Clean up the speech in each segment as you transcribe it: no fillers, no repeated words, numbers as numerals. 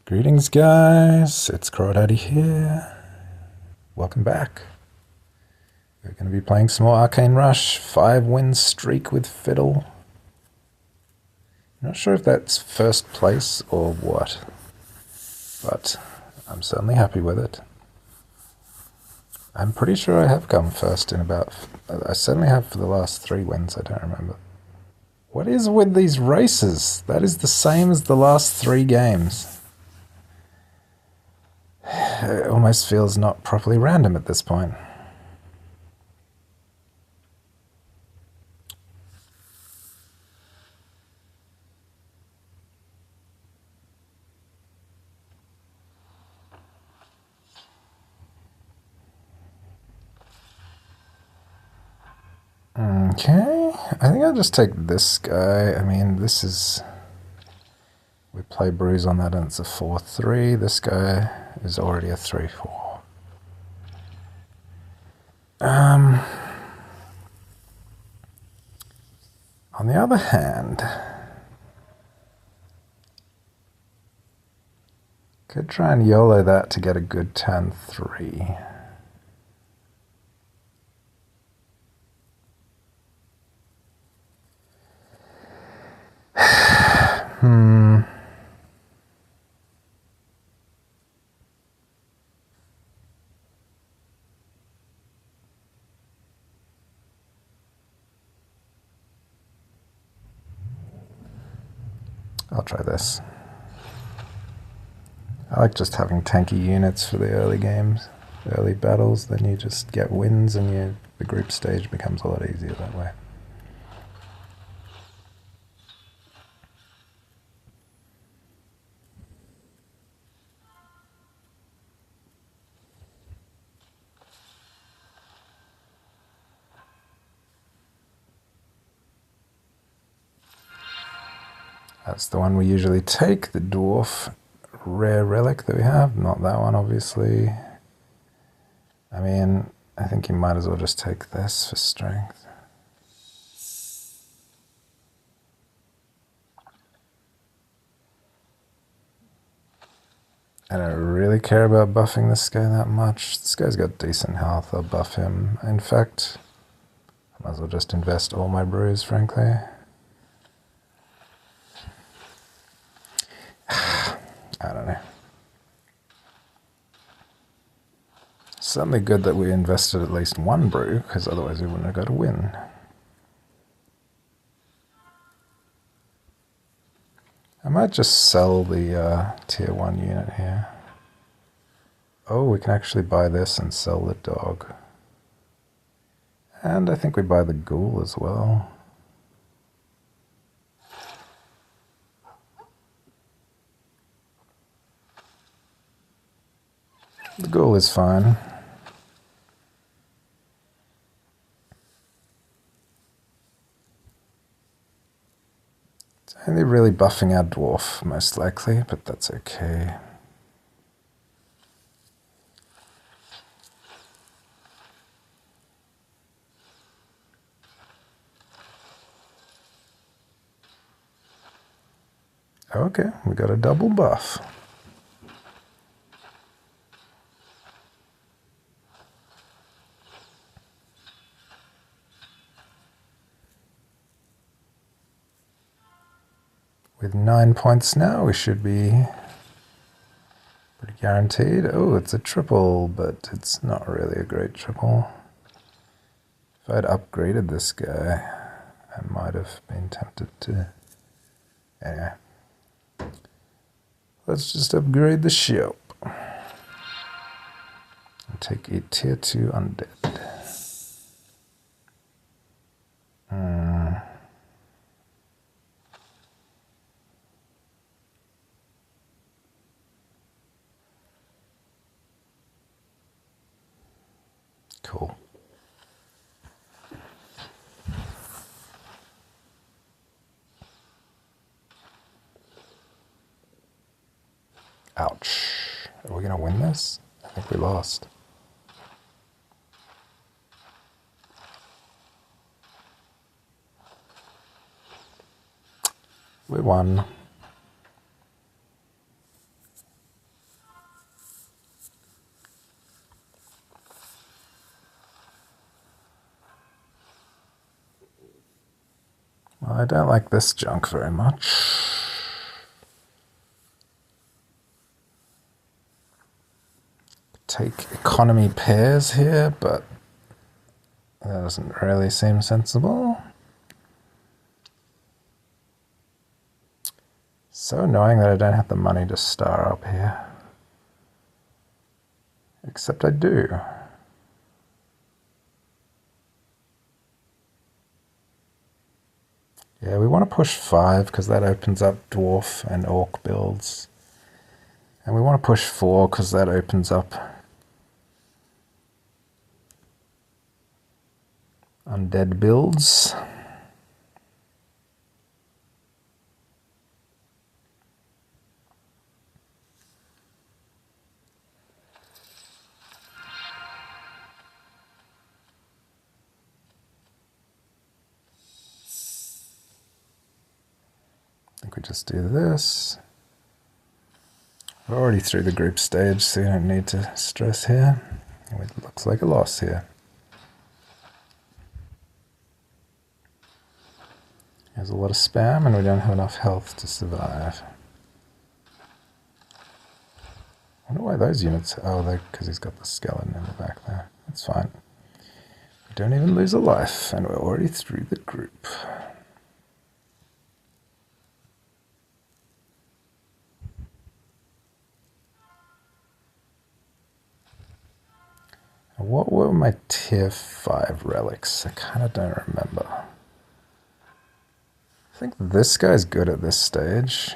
Greetings, guys. It's Crawdaddy here. Welcome back. We're going to be playing some more Arcane Rush. 5-win streak with Fiddle. Not sure if that's first place or what, but I'm certainly happy with it. I'm pretty sure I have come first in about... I certainly have for the last 3 wins, I don't remember. What is with these races? That is the same as the last 3 games. It almost feels not properly random at this point. Okay, I think I'll just take this guy. I mean, this is... We play Bruise on that and it's a 4-3. This guy is already a 3-4. On the other hand, could try and YOLO that to get a good turn 3. I'll try this. I like just having tanky units for the early games, early battles, then you just get wins and the group stage becomes a lot easier that way. That's the one we usually take, the dwarf rare relic that we have. Not that one, obviously. I mean, I think you might as well just take this for strength. I don't really care about buffing this guy that much. This guy's got decent health, I'll buff him. In fact, I might as well just invest all my brews, frankly. I don't know. Certainly good that we invested at least 1 brew, because otherwise we wouldn't have got a win. I might just sell the tier 1 unit here. Oh, we can actually buy this and sell the dog. And I think we buy the ghoul as well. The ghoul is fine. It's only really buffing our dwarf, most likely, but that's okay. Okay, we got a double buff. With 9 points now, we should be pretty guaranteed. Oh, it's a triple, but it's not really a great triple. If I'd upgraded this guy, I might have been tempted to... Anyway. Let's just upgrade the ship. And take a tier 2 undead. Cool. Ouch. Are we going to win this? I think we lost. We won. I don't like this junk very much. Take economy pairs here, but that doesn't really seem sensible. So annoying that I don't have the money to star up here. Except I do. Yeah, we want to push 5 because that opens up dwarf and orc builds. And we want to push 4 because that opens up undead builds. I think we just do this. We're already through the group stage, so you don't need to stress here. It looks like a loss here. There's a lot of spam and we don't have enough health to survive. I wonder why those units... Oh, they're because he's got the skeleton in the back there. That's fine. We don't even lose a life and we're already through the group. What were my tier 5 relics? I kind of don't remember. I think this guy's good at this stage.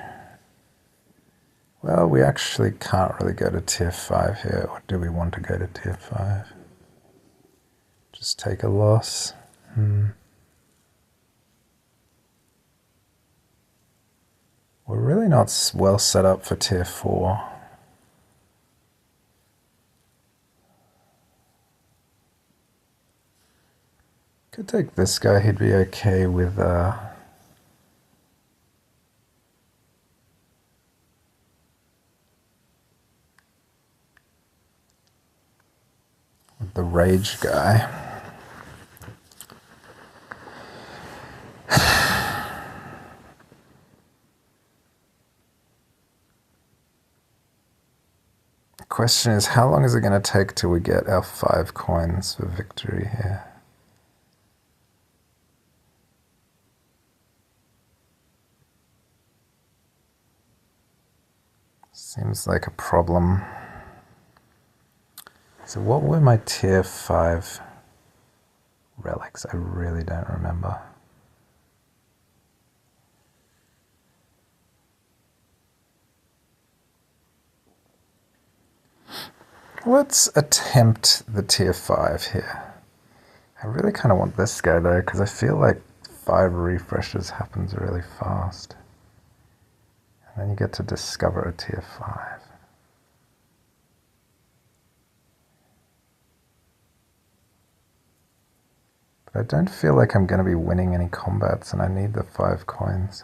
Well, we actually can't really go to tier 5 here. Or do we want to go to tier 5? Just take a loss. We're really not well set up for tier 4. Could take this guy, he'd be okay with the rage guy. The question is, how long is it going to take till we get our 5 coins for victory here? Seems like a problem. So what were my tier 5 relics? I really don't remember. Let's attempt the tier 5 here. I really kind of want this guy though, because I feel like 5 refreshes happens really fast. And then you get to discover a tier 5. But I don't feel like I'm going to be winning any combats, and I need the 5 coins.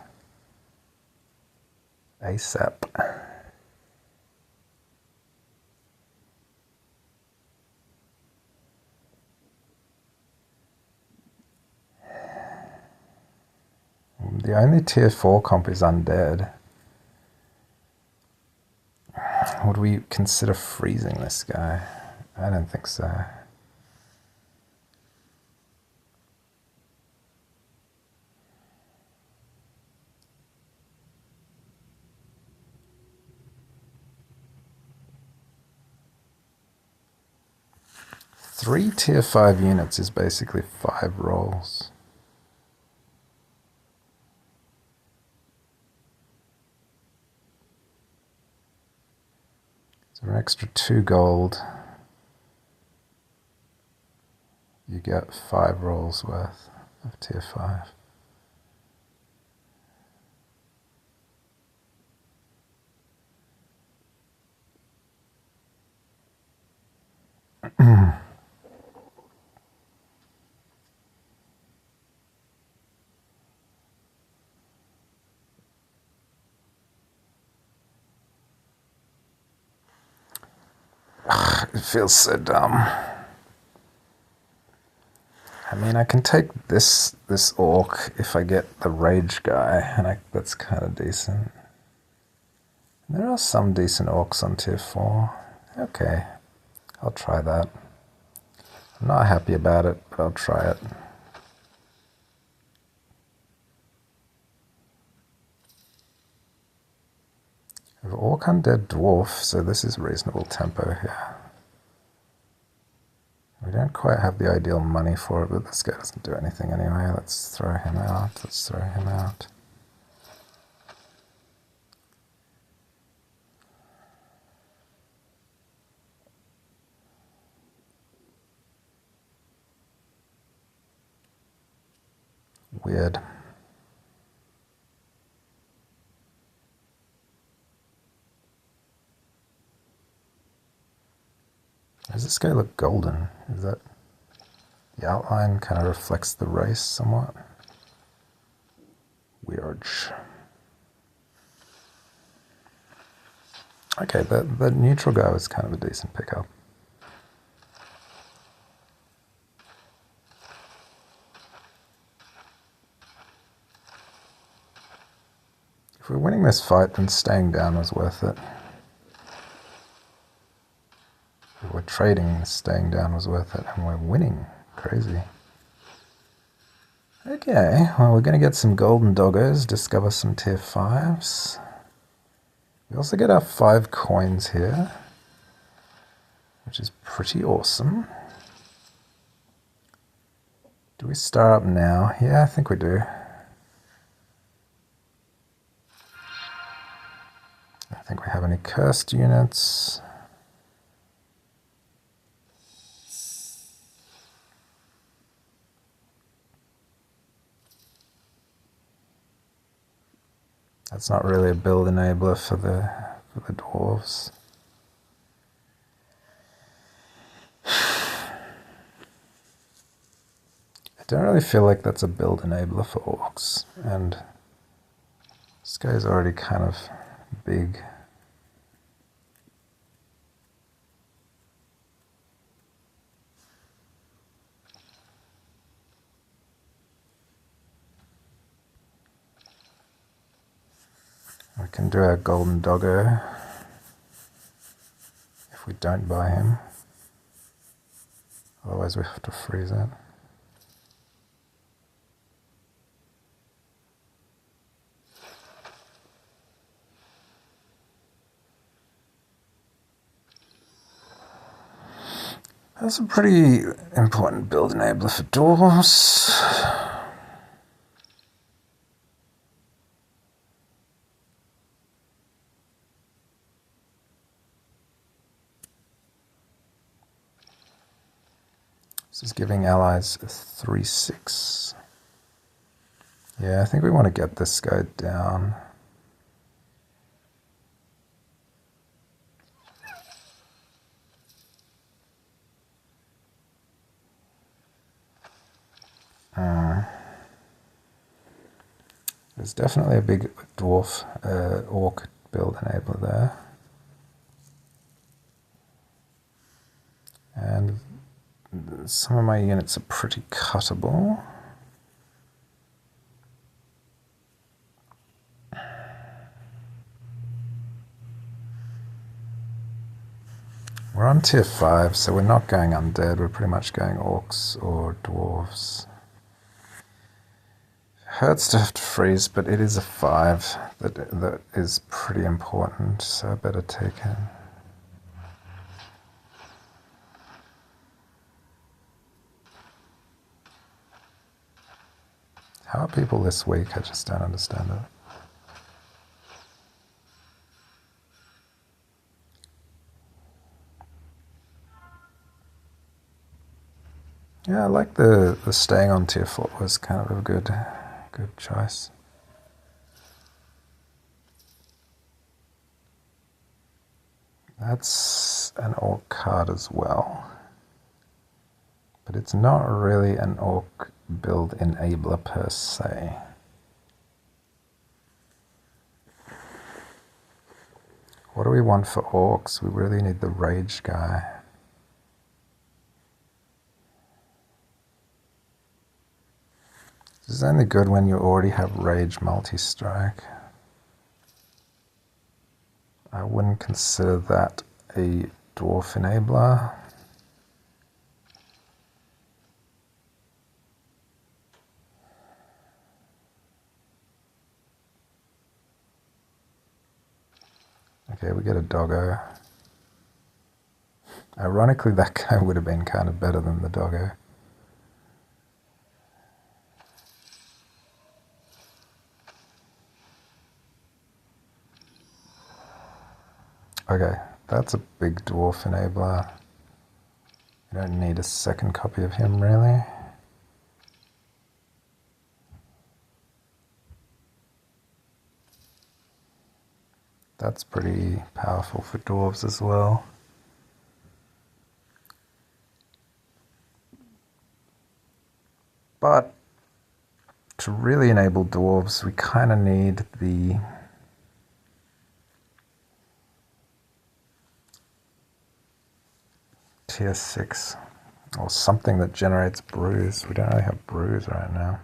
ASAP. The only tier 4 comp is undead. Would we consider freezing this guy? I don't think so. Three tier 5 units is basically 5 rolls. So an extra 2 gold, you get 5 rolls worth of tier 5. It feels so dumb. I mean, I can take this orc if I get the rage guy, and that's kind of decent. There are some decent orcs on tier 4. Okay, I'll try that. I'm not happy about it, but I'll try it. We have orc undead dwarf, so this is reasonable tempo here. We don't quite have the ideal money for it, but this guy doesn't do anything anyway. Let's throw him out. Let's throw him out. Weird. Does this guy look golden? Is that the outline kind of reflects the race somewhat? Weird. Okay, the neutral guy was kind of a decent pickup. If we're winning this fight, then staying down was worth it. If we're trading, staying down was worth it, and we're winning. Crazy. Okay, well, we're going to get some Golden Doggos, discover some tier 5s. We also get our 5 coins here, which is pretty awesome. Do we star up now? Yeah, I think we do. I think we have any cursed units. That's not really a build enabler for the dwarves. I don't really feel like that's a build enabler for orcs, and this guy's already kind of big. We can do our Golden Doggo if we don't buy him. Otherwise we have to freeze it. That's a pretty important build enabler for dwarves. This is giving allies a 3/6. Yeah, I think we want to get this guy down. There's definitely a big dwarf orc build enabler there. And some of my units are pretty cuttable. We're on tier 5, so we're not going undead, we're pretty much going orcs or dwarves. Hurts to have to freeze, but it is a 5 that is pretty important, so I better take it. How are people this weak? I just don't understand it. Yeah, I like the staying on tier 4 was kind of a good choice. That's an orc card as well. But it's not really an orc build enabler per se. What do we want for orcs? We really need the rage guy. This is only good when you already have Rage multi-strike. I wouldn't consider that a dwarf enabler. Okay, we get a doggo. Ironically, that guy would have been kind of better than the doggo. Okay, that's a big dwarf enabler. You don't need a second copy of him, really. That's pretty powerful for dwarves as well. But to really enable dwarves, we kind of need the tier 6 or something that generates brews. We don't really have brews right now.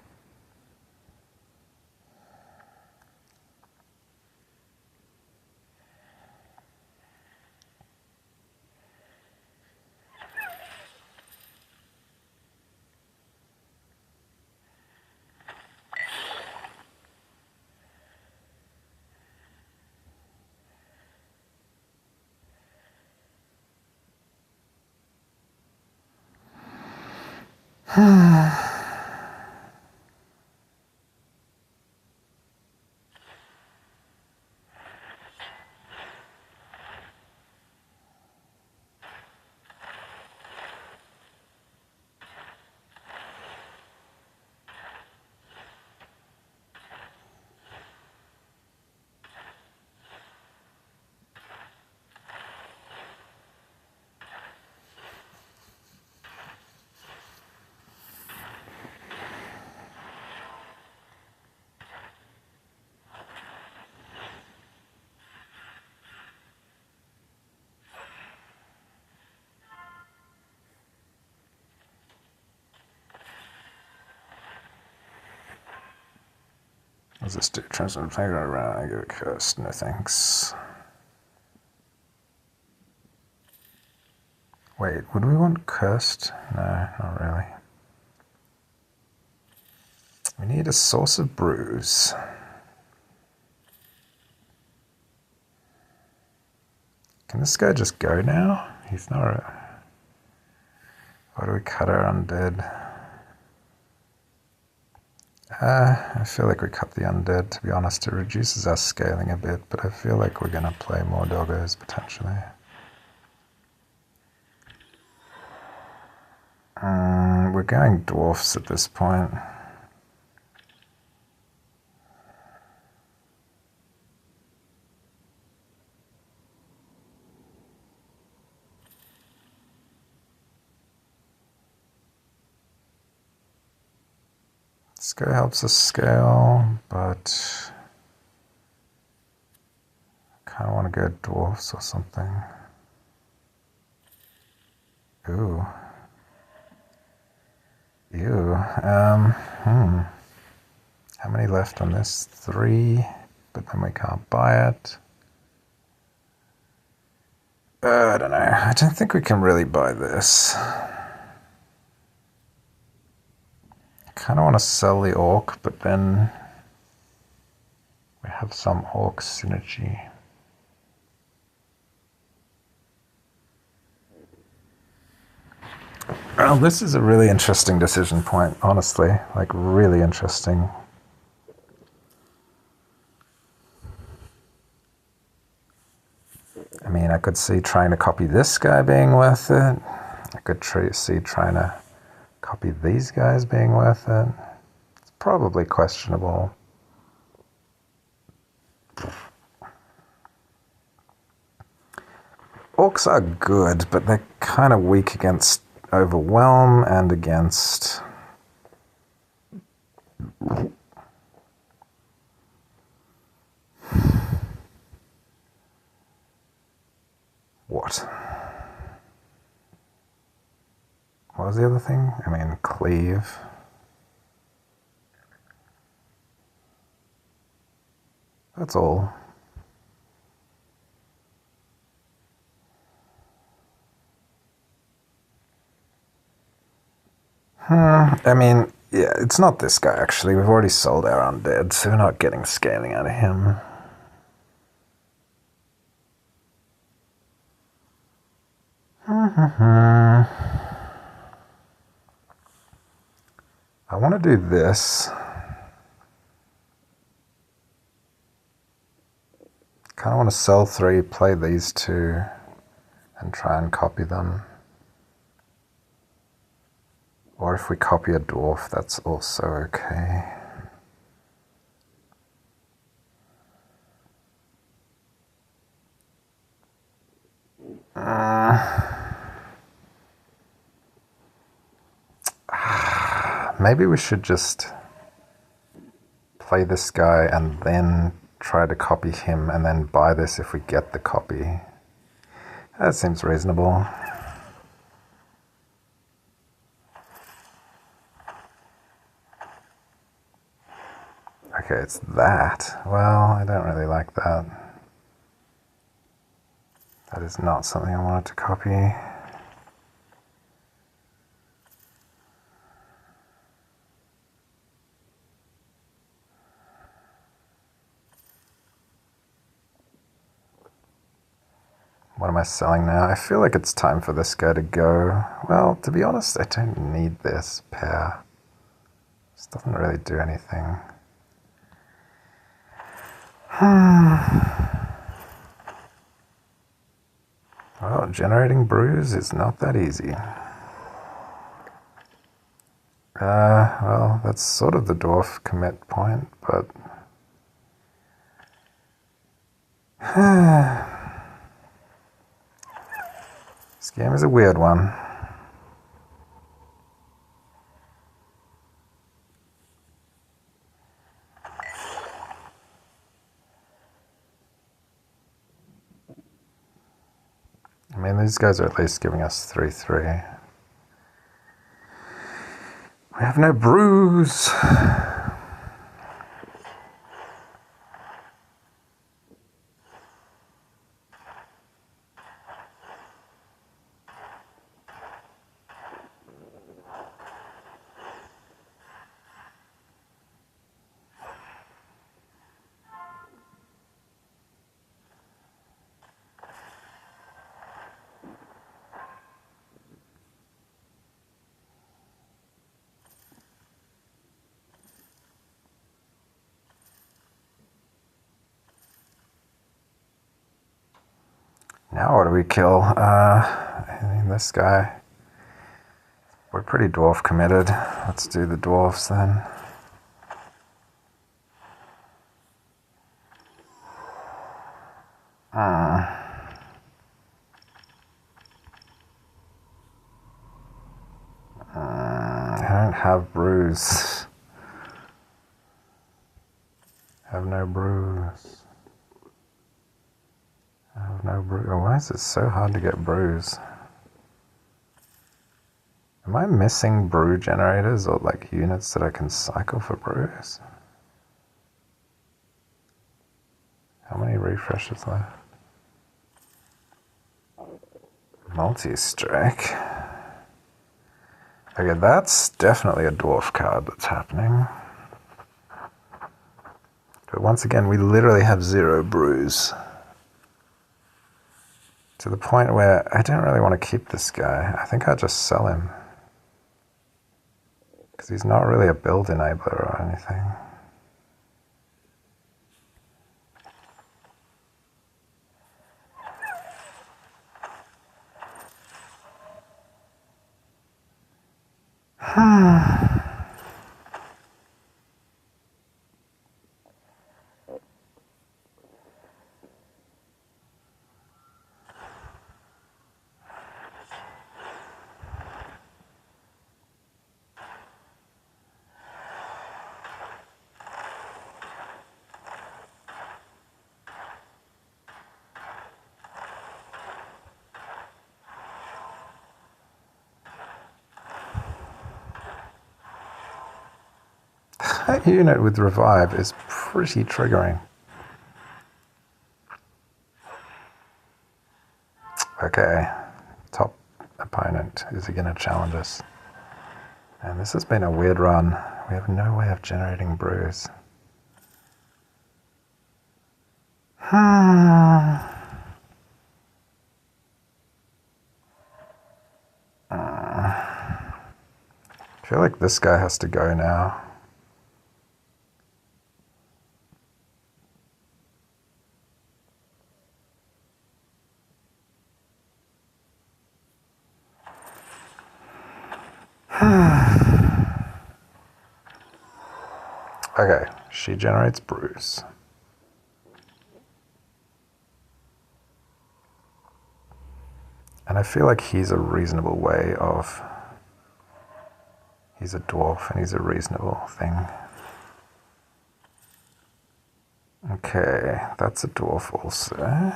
Does this do? Transfer playground around. I get a curse. No thanks. Wait, would we want cursed? No, not really. We need a source of brews. Can this guy just go now? He's not a... Why do we cut our undead? I feel like we cut the undead, to be honest. It reduces our scaling a bit, but I feel like we're going to play more doggos, potentially. We're going dwarfs at this point. This guy helps us scale, but I kind of want to go dwarfs or something. Ooh. Ew. How many left on this? 3, but then we can't buy it. I don't know. I don't think we can really buy this. I kind of want to sell the orc, but then we have some orc synergy. Well, this is a really interesting decision point, honestly. Like, really interesting. I mean, I could see trying to copy this guy being worth it. I could see trying to copy these guys being worth it. It's probably questionable. Orcs are good, but they're kind of weak against Overwhelm and against... What? What was the other thing? I mean, cleave. that's all. I mean, yeah, it's not this guy, actually. We've already sold our undead, so we're not getting scaling out of him. I want to do this. Kind of want to sell 3, play these 2, and try and copy them. Or if we copy a dwarf, that's also okay. Maybe we should just play this guy and then try to copy him and then buy this if we get the copy. That seems reasonable. Okay, it's that. Well, I don't really like that. That is not something I wanted to copy. What am I selling now? I feel like it's time for this guy to go. Well, to be honest, I don't need this pair. This doesn't really do anything. Well, generating brews is not that easy. Well, that's sort of the dwarf commit point, but... This game is a weird one. I mean, these guys are at least giving us 3/3. We have no brews. Now what do we kill? I mean, this guy. We're pretty dwarf committed. Let's do the dwarfs then. I don't have brews. I have no brews. I have no brew. Oh, why is it so hard to get brews? Am I missing brew generators or like units that I can cycle for brews? How many refreshes left? Multi-strike. Okay, that's definitely a dwarf card that's happening. But once again, we literally have 0 brews. To the point where I don't really want to keep this guy. I think I'll just sell him. Because he's not really a build enabler or anything. That unit with revive is pretty triggering. Okay, top opponent. Is he going to challenge us? And this has been a weird run. We have no way of generating brews. I feel like this guy has to go now. Okay, she generates brews. And I feel like he's a reasonable way of... He's a dwarf and he's a reasonable thing. Okay, that's a dwarf also.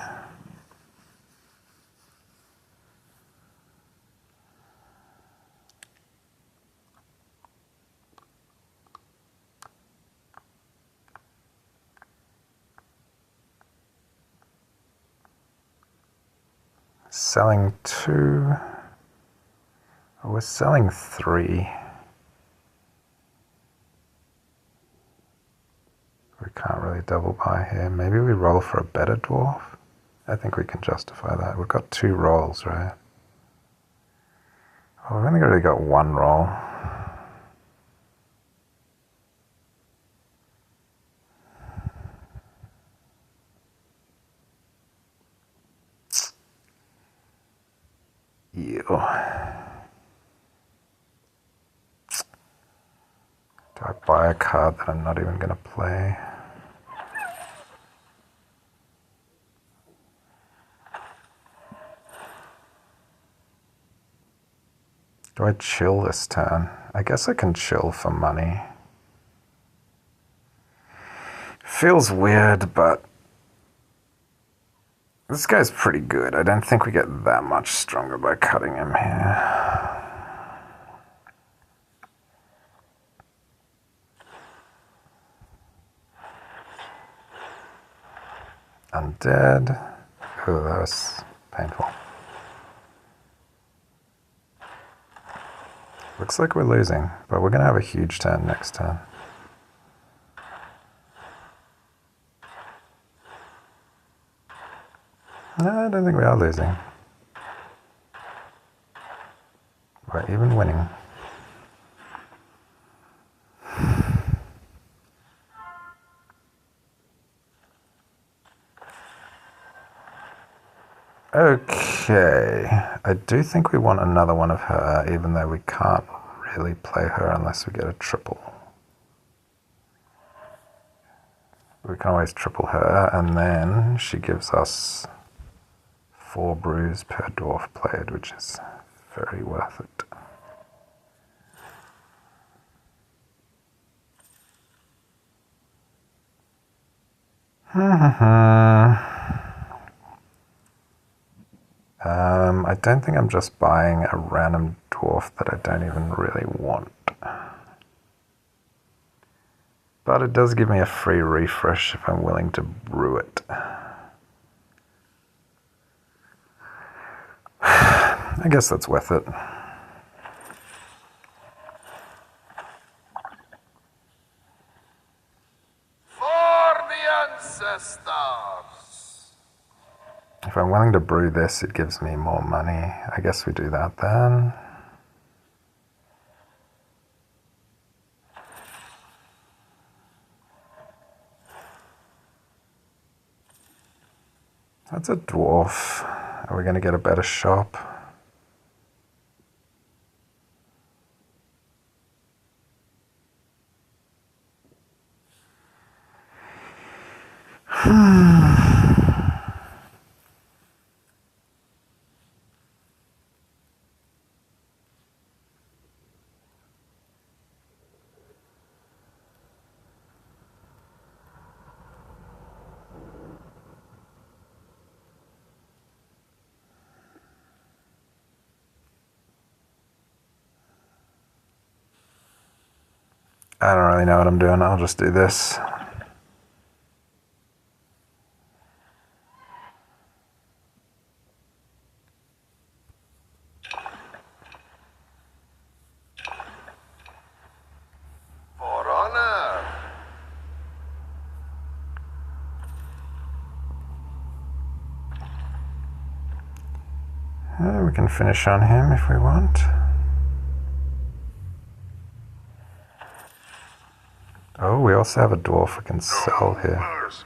Selling 2. Oh, we're selling 3. We can't really double buy here. Maybe we roll for a better dwarf? I think we can justify that. We've got 2 rolls, right? Oh, we've only really got 1 roll. Ew. Do I buy a card that I'm not even going to play? Do I chill this turn? I guess I can chill for money. Feels weird, but this guy's pretty good. I don't think we get that much stronger by cutting him here. Undead. Oh, that was painful. Looks like we're losing, but we're going to have a huge turn next turn. No, I don't think we are losing. We're even winning. Okay, I do think we want another one of her, even though we can't really play her unless we get a triple. We can always triple her, and then she gives us 4 brews per dwarf played, which is very worth it. I don't think I'm just buying a random dwarf that I don't even really want. But it does give me a free refresh if I'm willing to brew it. I guess that's worth it. For the ancestors! If I'm willing to brew this, it gives me more money. I guess we do that then. That's a dwarf. Are we going to get a better shop? I don't really know what I'm doing. I'll just do this. We can finish on him if we want. Oh, we also have a dwarf we can sell here. Mercy.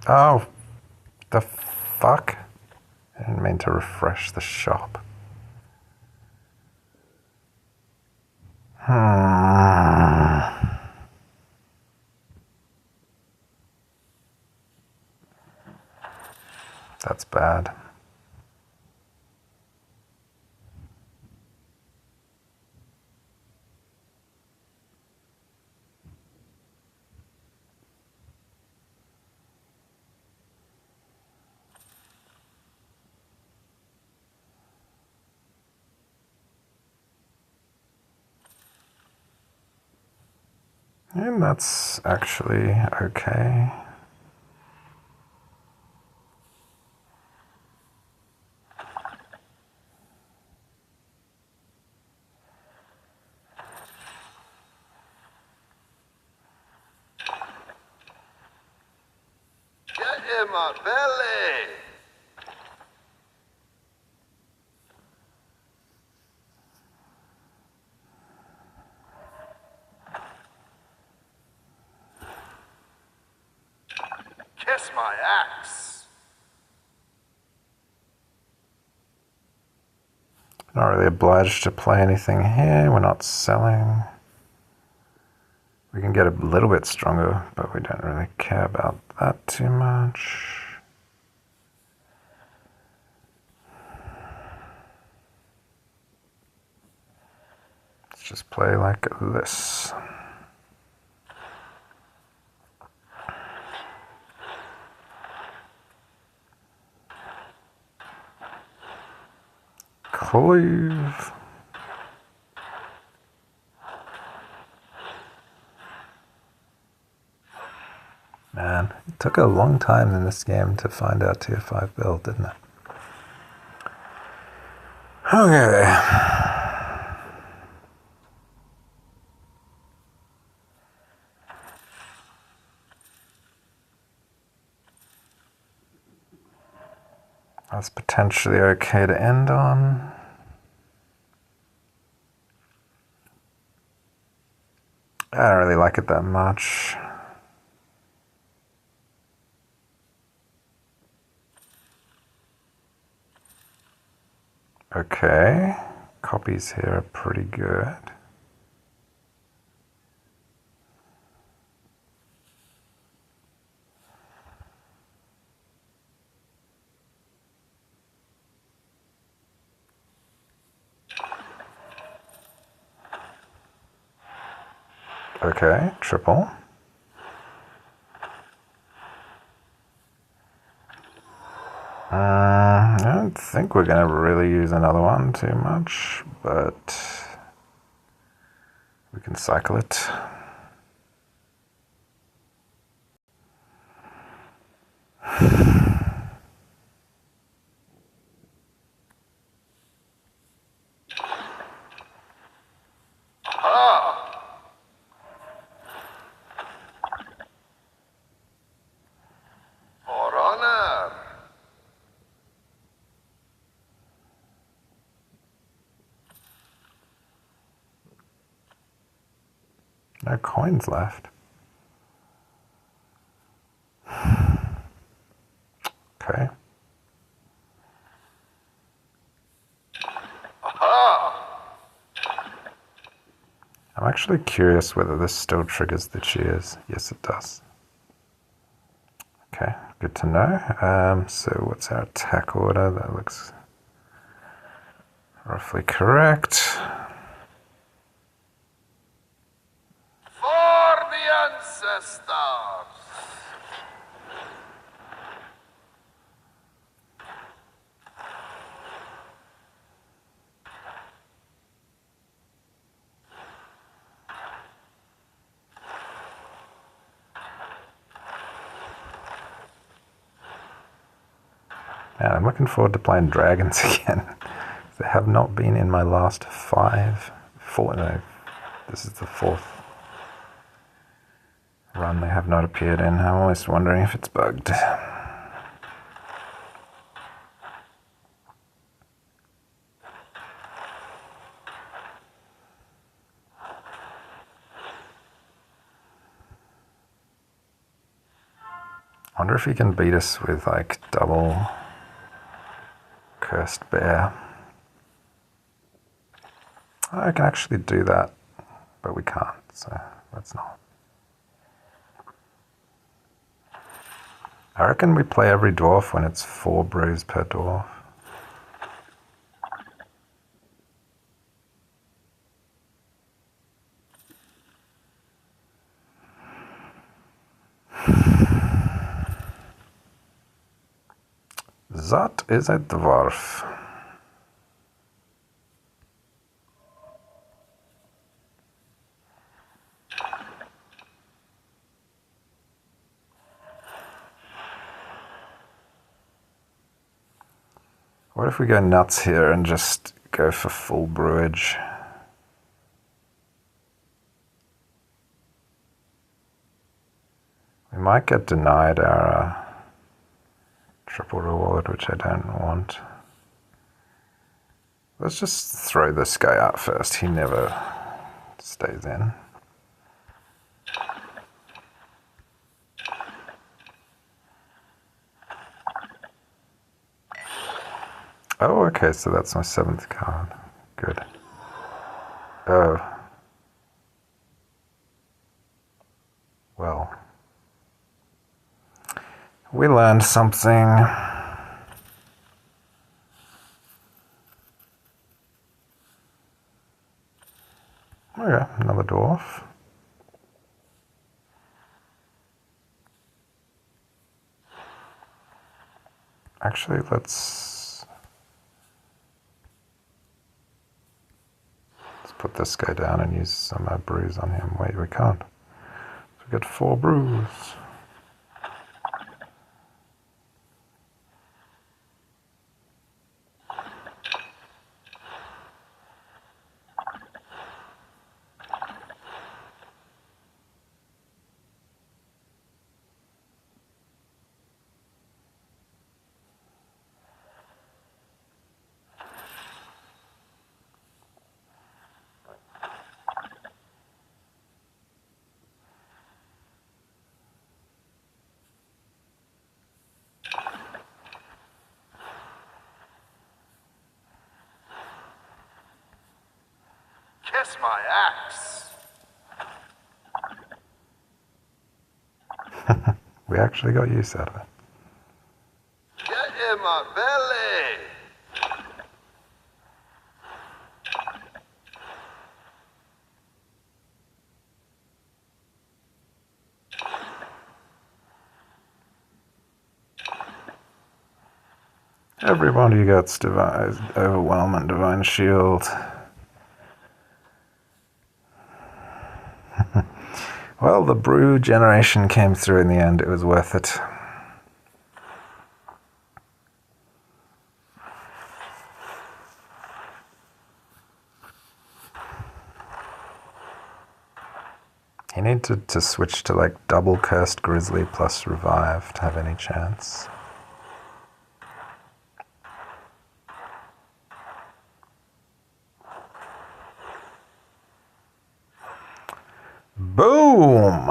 Oh, the fuck? I didn't mean to refresh the shop. That's bad. And that's actually okay. Get in my belly. Kiss my axe. Not really obliged to play anything here. We're not selling. We can get a little bit stronger, but we don't really care about that too much. Let's just play like this. Cleave. Man, it took a long time in this game to find our tier 5 build, didn't it? Okay. That's potentially okay to end on. I don't really like it that much. Okay, copies here are pretty good. Okay, triple. I don't think we're going to really use another one too much, but we can cycle it. For honor. No coins left. Okay. I'm actually curious whether this still triggers the cheers. Yes, it does. Okay, good to know. So what's our attack order? That looks roughly correct. For the ancestors. Man, I'm looking forward to playing dragons again. They have not been in my last 5 No, this is the fourth run they have not appeared in. I'm always wondering if it's bugged. I wonder if he can beat us with like double Cursed Bear. I can actually do that, but we can't, so let's not. I reckon we play every dwarf when it's 4 brews per dwarf. That is a dwarf. What if we go nuts here and just go for full brewage? We might get denied our triple reward, which I don't want. Let's just throw this guy out first. He never stays in. Oh, okay, so that's my 7th card. Good. Oh. Well. We learned something. Okay, another dwarf. Actually, let's put this guy down and use some brews on him. Wait, we can't. So we get 4 brews. Kiss my axe. We actually got use out of it. Get in my belly. Everybody gets divine, overwhelm and divine shield. Well, the brew generation came through in the end. It was worth it. You need to switch to like double Cursed Grizzly plus Revive to have any chance. Boom!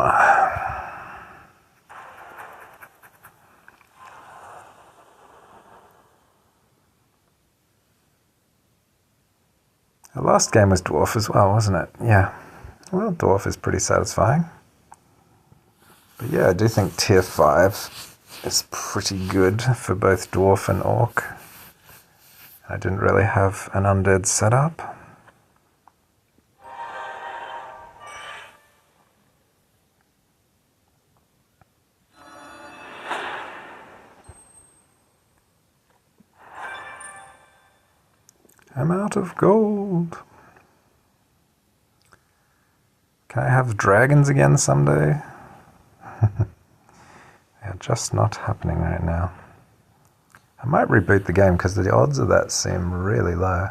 The last game was Dwarf as well, wasn't it? Yeah. Well, Dwarf is pretty satisfying. But yeah, I do think Tier 5 is pretty good for both Dwarf and Orc. I didn't really have an undead setup. I'm out of gold. Can I have dragons again someday? They're just not happening right now. I might reboot the game because the odds of that seem really low.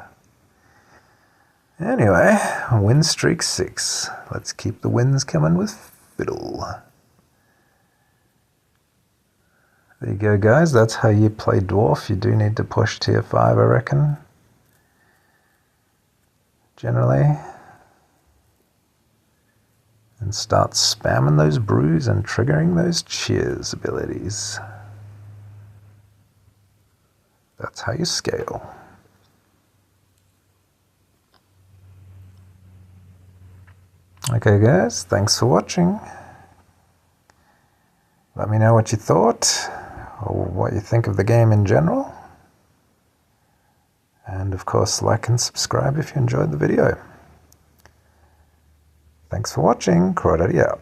Anyway, win streak 6. Let's keep the wins coming with fiddle. There you go, guys. That's how you play Dwarf. You do need to push tier 5, I reckon. Generally. And start spamming those brews and triggering those cheers abilities. That's how you scale. Okay, guys. Thanks for watching. Let me know what you thought, or what you think of the game in general. And of course, like and subscribe if you enjoyed the video. Thanks for watching. Crawdaddy out.